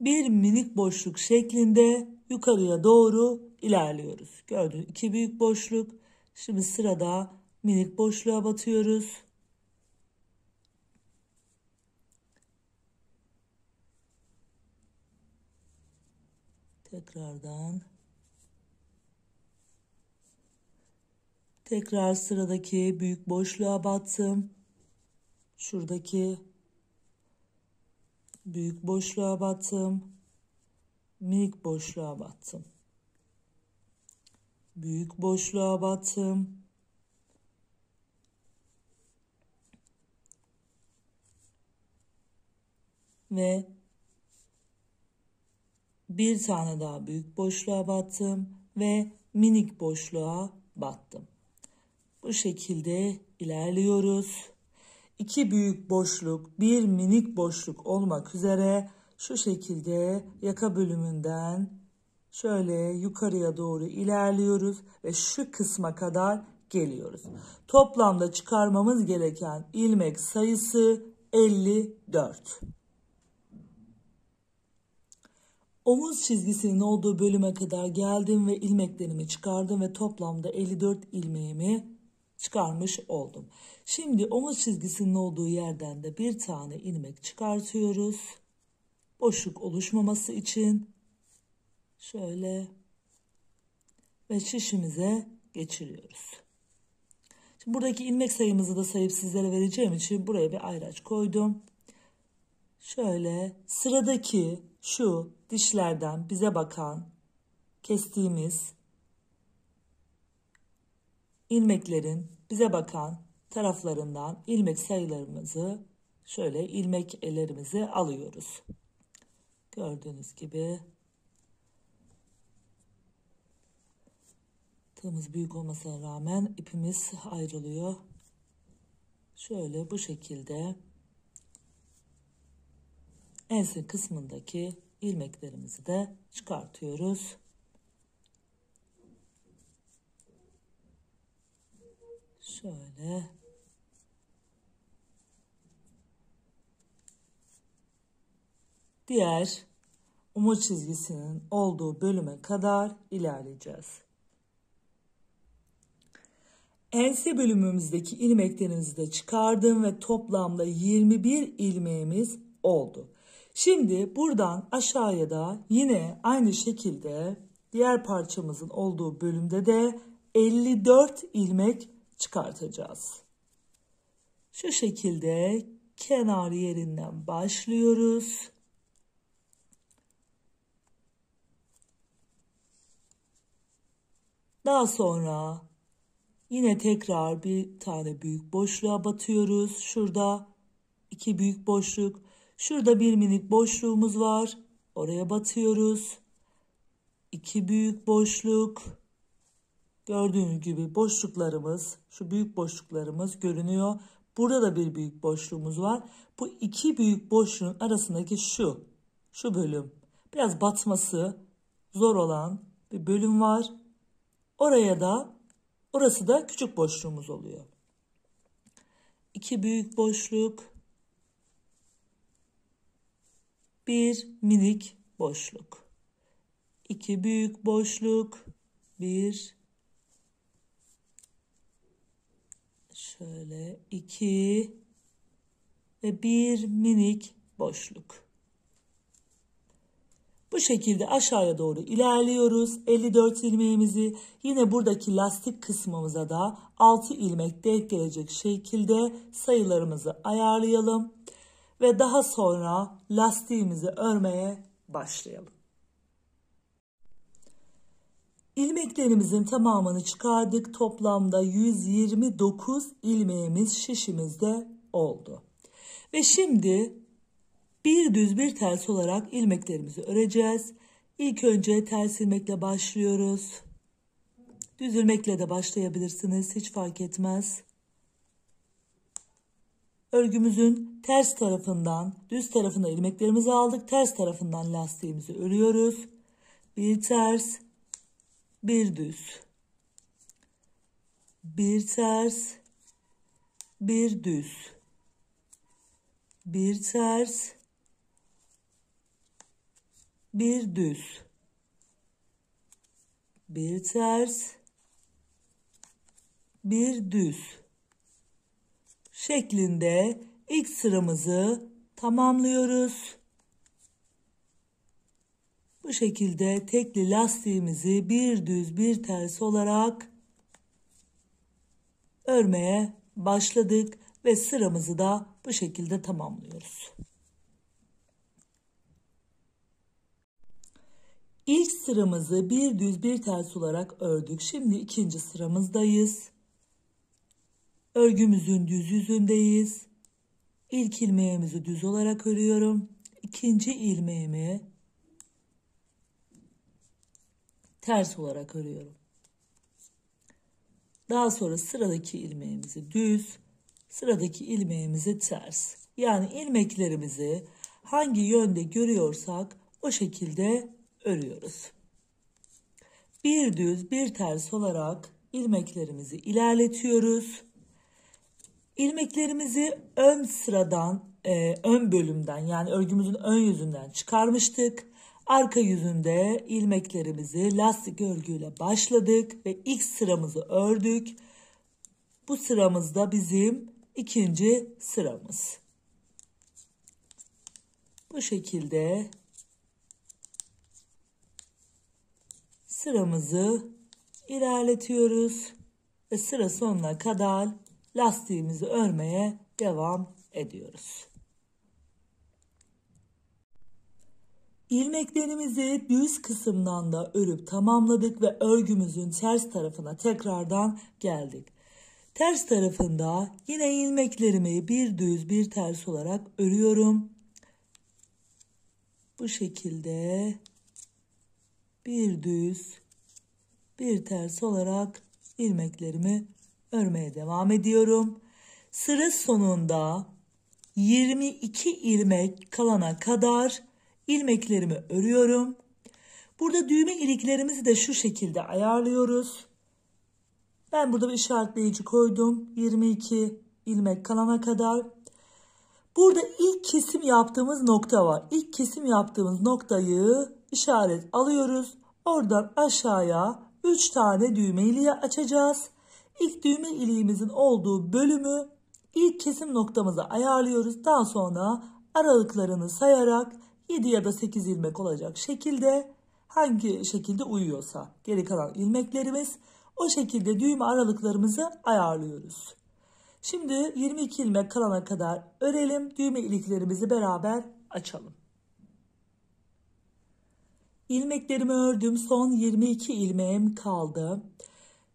bir minik boşluk şeklinde yukarıya doğru ilerliyoruz. Gördüğünüz 2 büyük boşluk. Şimdi sırada minik boşluğa batıyoruz. Tekrar sıradaki büyük boşluğa battım. Şuradaki büyük boşluğa battım. Minik boşluğa battım. büyük boşluğa battım. Ve bir tane daha büyük boşluğa battım ve minik boşluğa battım. Bu şekilde ilerliyoruz. 2 büyük boşluk, 1 minik boşluk olmak üzere şu şekilde yaka bölümünden şöyle yukarıya doğru ilerliyoruz ve şu kısma kadar geliyoruz. Toplamda çıkarmamız gereken ilmek sayısı 54. Omuz çizgisinin olduğu bölüme kadar geldim ve ilmeklerimi çıkardım ve toplamda 54 ilmeğimi çıkarmış oldum. Şimdi omuz çizgisinin olduğu yerden de bir tane ilmek çıkartıyoruz. Boşluk oluşmaması için şöyle ve şişimize geçiriyoruz. Şimdi buradaki ilmek sayımızı da sayıp sizlere vereceğim için buraya bir ayraç koydum. Şöyle sıradaki şu dişlerden bize bakan kestiğimiz ilmeklerin bize bakan taraflarından ilmek sayılarımızı şöyle ilmek ellerimizi alıyoruz. Gördüğünüz gibi tığımız büyük olmasına rağmen ipimiz ayrılıyor. Şöyle bu şekilde ense kısmındaki ilmeklerimizi de çıkartıyoruz. Şöyle diğer omuz çizgisinin olduğu bölüme kadar ilerleyeceğiz. Ense bölümümüzdeki ilmeklerimizi de çıkardım ve toplamda 21 ilmeğimiz oldu. Şimdi buradan aşağıya da yine aynı şekilde diğer parçamızın olduğu bölümde de 54 ilmek çıkartacağız. Şu şekilde kenar yerinden başlıyoruz. Daha sonra yine tekrar bir tane büyük boşluğa batıyoruz. Şurada 2 büyük boşluk. Şurada bir minik boşluğumuz var. Oraya batıyoruz. 2 büyük boşluk. Gördüğünüz gibi boşluklarımız, şu büyük boşluklarımız görünüyor. Burada da bir büyük boşluğumuz var. Bu 2 büyük boşluğun arasındaki şu bölüm. Biraz batması zor olan bir bölüm var. Orası da küçük boşluğumuz oluyor. 2 büyük boşluk. Bir minik boşluk. 2 büyük boşluk. Şöyle 2 ve bir minik boşluk. Bu şekilde aşağıya doğru ilerliyoruz. 54 ilmeğimizi yine buradaki lastik kısmımıza da 6 ilmek denk gelecek şekilde sayılarımızı ayarlayalım. Ve daha sonra lastiğimizi örmeye başlayalım. İlmeklerimizin tamamını çıkardık. Toplamda 129 ilmeğimiz şişimizde oldu. Ve şimdi bir düz bir ters olarak ilmeklerimizi öreceğiz. İlk önce ters ilmekle başlıyoruz. Düz ilmekle de başlayabilirsiniz. Hiç fark etmez. Örgümüzün ters tarafından düz tarafına ilmeklerimizi aldık. Ters tarafından lastiğimizi örüyoruz. Bir ters, bir düz. Bir ters, bir düz. Bir ters, bir düz. Bir ters, bir düz. Şeklinde ilk sıramızı tamamlıyoruz. Bu şekilde tekli lastiğimizi bir düz bir ters olarak örmeye başladık ve sıramızı da bu şekilde tamamlıyoruz. İlk sıramızı bir düz bir ters olarak ördük. Şimdi ikinci sıramızdayız. Örgümüzün düz yüzündeyiz. İlk ilmeğimizi düz olarak örüyorum. İkinci ilmeğimi ters olarak örüyorum. Daha sonra sıradaki ilmeğimizi düz, sıradaki ilmeğimizi ters. Yani ilmeklerimizi hangi yönde görüyorsak o şekilde örüyoruz. Bir düz bir ters olarak ilmeklerimizi ilerletiyoruz. İlmeklerimizi ön sıradan, ön bölümden yani örgümüzün ön yüzünden çıkarmıştık. Arka yüzünde ilmeklerimizi lastik örgüyle başladık ve ilk sıramızı ördük. Bu sıramızda bizim ikinci sıramız. Bu şekilde sıramızı ilerletiyoruz ve sıra sonuna kadar lastiğimizi örmeye devam ediyoruz. İlmeklerimizi düz kısımdan da örüp tamamladık ve örgümüzün ters tarafına tekrardan geldik. Ters tarafında yine ilmeklerimi bir düz bir ters olarak örüyorum. Bu şekilde bir düz bir ters olarak ilmeklerimi örmeye devam ediyorum. Sıra sonunda 22 ilmek kalana kadar ilmeklerimi örüyorum. Burada düğme iliklerimizi de şu şekilde ayarlıyoruz. Ben burada bir işaretleyici koydum. 22 ilmek kalana kadar. Burada ilk kesim yaptığımız nokta var. İlk kesim yaptığımız noktayı işaret alıyoruz. Oradan aşağıya 3 tane düğme iliği açacağız. İlk düğme iliğimizin olduğu bölümü ilk kesim noktamıza ayarlıyoruz. Daha sonra aralıklarını sayarak 7 ya da 8 ilmek olacak şekilde, hangi şekilde uyuyorsa geri kalan ilmeklerimiz, o şekilde düğme aralıklarımızı ayarlıyoruz. Şimdi 22 ilmek kalana kadar örelim. Düğme iliklerimizi beraber açalım. İlmeklerimi ördüm. Son 22 ilmeğim kaldı.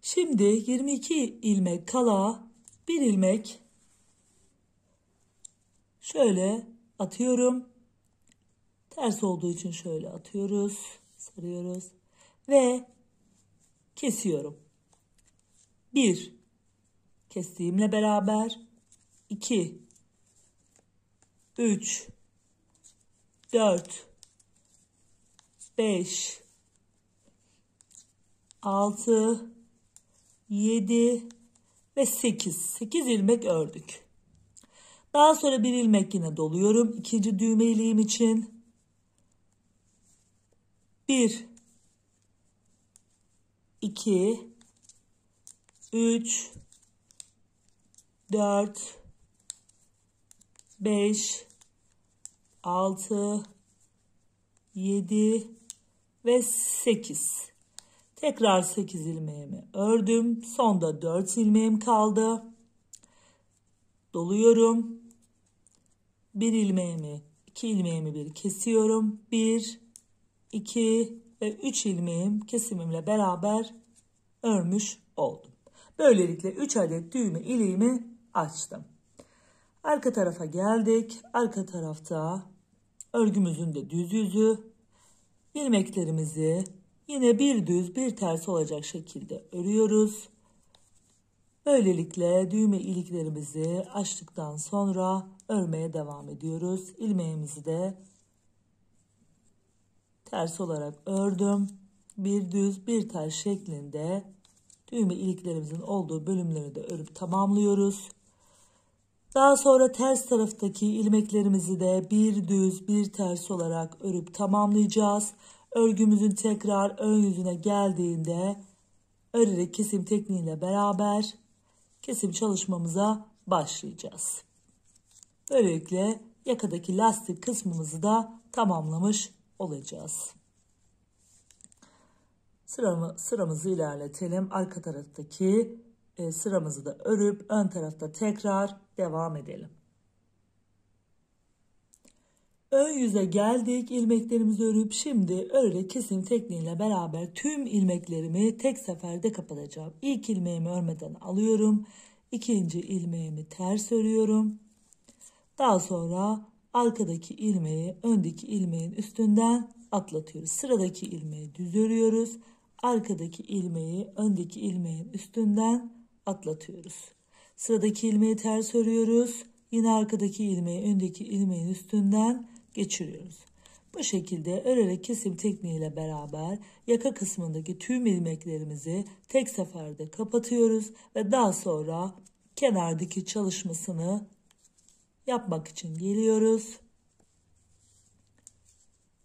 Şimdi 22 ilmek kala bir ilmek şöyle atıyorum. Ters olduğu için şöyle atıyoruz, sarıyoruz ve kesiyorum. 1 kestiğimle beraber 2 3 4 5 6 7 ve 8 ilmek ördük. Daha sonra bir ilmek yine doluyorum ikinci düğme iliğim için. 1 2 3 4 5 6 7 ve 8. Tekrar 8 ilmeğimi ördüm. Sonda 4 ilmeğim kaldı. Doluyorum. 1 ilmeğimi, 2 ilmeğimi bir kesiyorum. 1 2 ve 3 ilmeğim kesimimle beraber örmüş oldum. Böylelikle 3 adet düğme iliğimi açtım. Arka tarafa geldik. Arka tarafta örgümüzün de düz yüzü. İlmeklerimizi yine bir düz bir ters olacak şekilde örüyoruz. Böylelikle düğme iliklerimizi açtıktan sonra örmeye devam ediyoruz. İlmeğimizi de ters olarak ördüm. Bir düz bir ters şeklinde düğme iliklerimizin olduğu bölümleri de örüp tamamlıyoruz. Daha sonra ters taraftaki ilmeklerimizi de bir düz bir ters olarak örüp tamamlayacağız. Örgümüzün tekrar ön yüzüne geldiğinde örerek kesim tekniğiyle beraber kesim çalışmamıza başlayacağız. Böylelikle yakadaki lastik kısmımızı da tamamlamış olacağız. Sıramızı ilerletelim. Arka taraftaki sıramızı da örüp ön tarafta tekrar devam edelim. ön yüze geldik. İlmeklerimizi örüp şimdi örerek kesim tekniğiyle beraber tüm ilmeklerimi tek seferde kapatacağım. İlk ilmeğimi örmeden alıyorum. İkinci ilmeğimi ters örüyorum. Daha sonra arkadaki ilmeği öndeki ilmeğin üstünden atlatıyoruz. Sıradaki ilmeği düz örüyoruz. Arkadaki ilmeği öndeki ilmeğin üstünden atlatıyoruz. Sıradaki ilmeği ters örüyoruz. Yine arkadaki ilmeği öndeki ilmeğin üstünden geçiriyoruz. Bu şekilde örerek kesim tekniğiyle beraber yaka kısmındaki tüm ilmeklerimizi tek seferde kapatıyoruz ve daha sonra kenardaki çalışmasını yapmak için geliyoruz.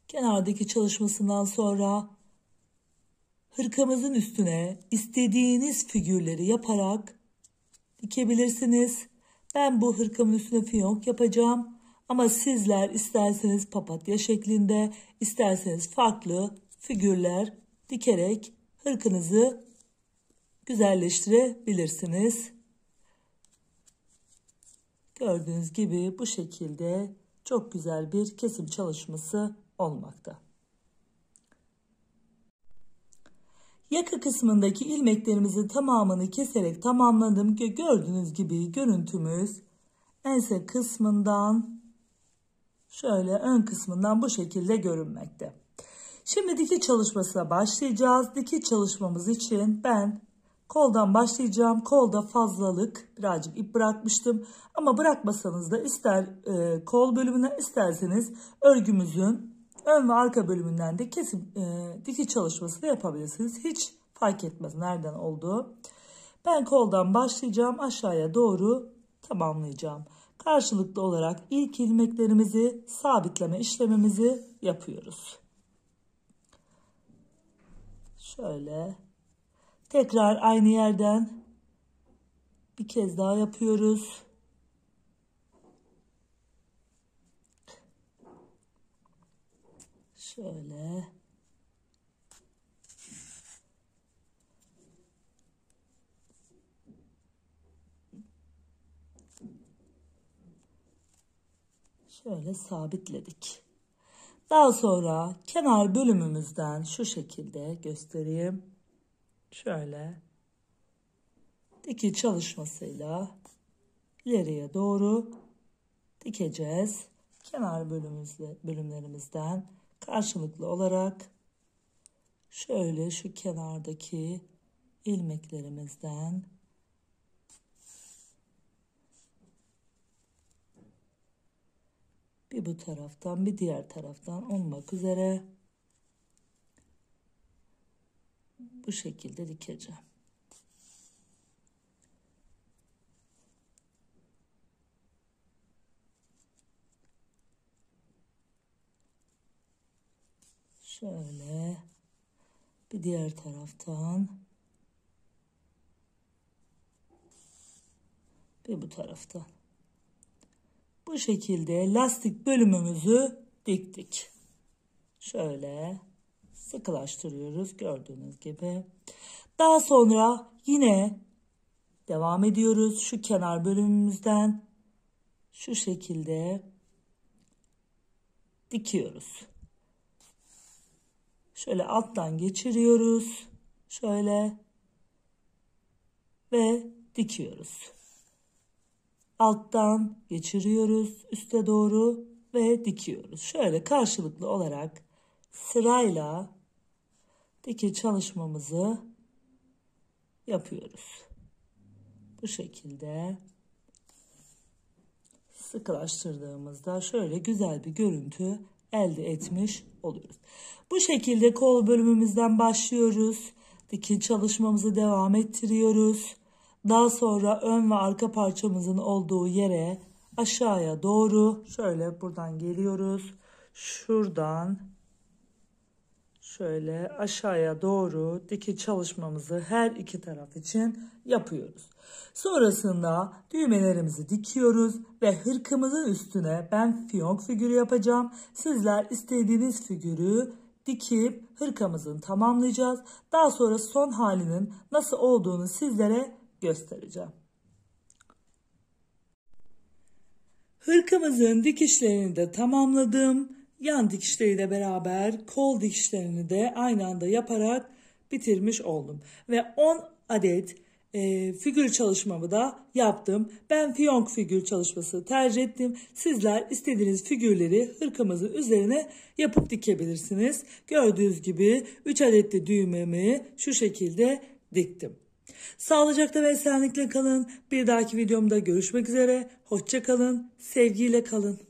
Kenardaki çalışmasından sonra hırkamızın üstüne istediğiniz figürleri yaparak dikebilirsiniz. Ben bu hırkamın üstüne fiyonk yapacağım. Ama sizler isterseniz papatya şeklinde, isterseniz farklı figürler dikerek hırkınızı güzelleştirebilirsiniz. Gördüğünüz gibi bu şekilde çok güzel bir kesim çalışması olmakta. Yaka kısmındaki ilmeklerimizin tamamını keserek tamamladım. Gördüğünüz gibi görüntümüz ense kısmından şöyle ön kısmından bu şekilde görünmekte. Şimdi dikiş çalışmasına başlayacağız. Dikiş çalışmamız için ben koldan başlayacağım. Kolda fazlalık birazcık ip bırakmıştım. Ama bırakmasanız da ister kol bölümüne isterseniz örgümüzün ön ve arka bölümünden de kesim dikiş çalışması da yapabilirsiniz. Hiç fark etmez nereden olduğu. Ben koldan başlayacağım. Aşağıya doğru tamamlayacağım. Karşılıklı olarak ilk ilmeklerimizi sabitleme işlemimizi yapıyoruz. Şöyle tekrar aynı yerden bir kez daha yapıyoruz. Şöyle sabitledik. Daha sonra kenar bölümümüzden şu şekilde göstereyim. Şöyle dikiş çalışmasıyla ileriye doğru dikeceğiz. Kenar bölümlerimizden karşılıklı olarak şöyle şu kenardaki ilmeklerimizden bir bu taraftan bir diğer taraftan olmak üzere bu şekilde dikeceğim. Şöyle bir diğer taraftan ve bu taraftan. Bu şekilde lastik bölümümüzü diktik. Şöyle sıkılaştırıyoruz gördüğünüz gibi. Daha sonra yine devam ediyoruz. Şu kenar bölümümüzden şu şekilde dikiyoruz. Şöyle alttan geçiriyoruz. Şöyle ve dikiyoruz. Alttan geçiriyoruz üste doğru ve dikiyoruz. Şöyle karşılıklı olarak sırayla dikiş çalışmamızı yapıyoruz. Bu şekilde sıkılaştırdığımızda şöyle güzel bir görüntü elde etmiş oluyoruz. Bu şekilde kol bölümümüzden başlıyoruz. Dikiş çalışmamızı devam ettiriyoruz. Daha sonra ön ve arka parçamızın olduğu yere aşağıya doğru şöyle buradan geliyoruz. Şuradan şöyle aşağıya doğru dikiş çalışmamızı her iki taraf için yapıyoruz. Sonrasında düğmelerimizi dikiyoruz ve hırkamızın üstüne ben fiyonk figürü yapacağım. Sizler istediğiniz figürü dikip hırkamızı tamamlayacağız. Daha sonra son halinin nasıl olduğunu sizlere göstereceğim. Hırkamızın dikişlerini de tamamladım. Yan dikişleriyle beraber kol dikişlerini de aynı anda yaparak bitirmiş oldum. Ve 10 adet figür çalışmamı da yaptım. Ben fiyonk figür çalışması tercih ettim. Sizler istediğiniz figürleri hırkamızın üzerine yapıp dikebilirsiniz. Gördüğünüz gibi 3 adet de düğmemi şu şekilde diktim. Sağlıcakla ve esenlikle kalın. Bir dahaki videomda görüşmek üzere. Hoşça kalın. Sevgiyle kalın.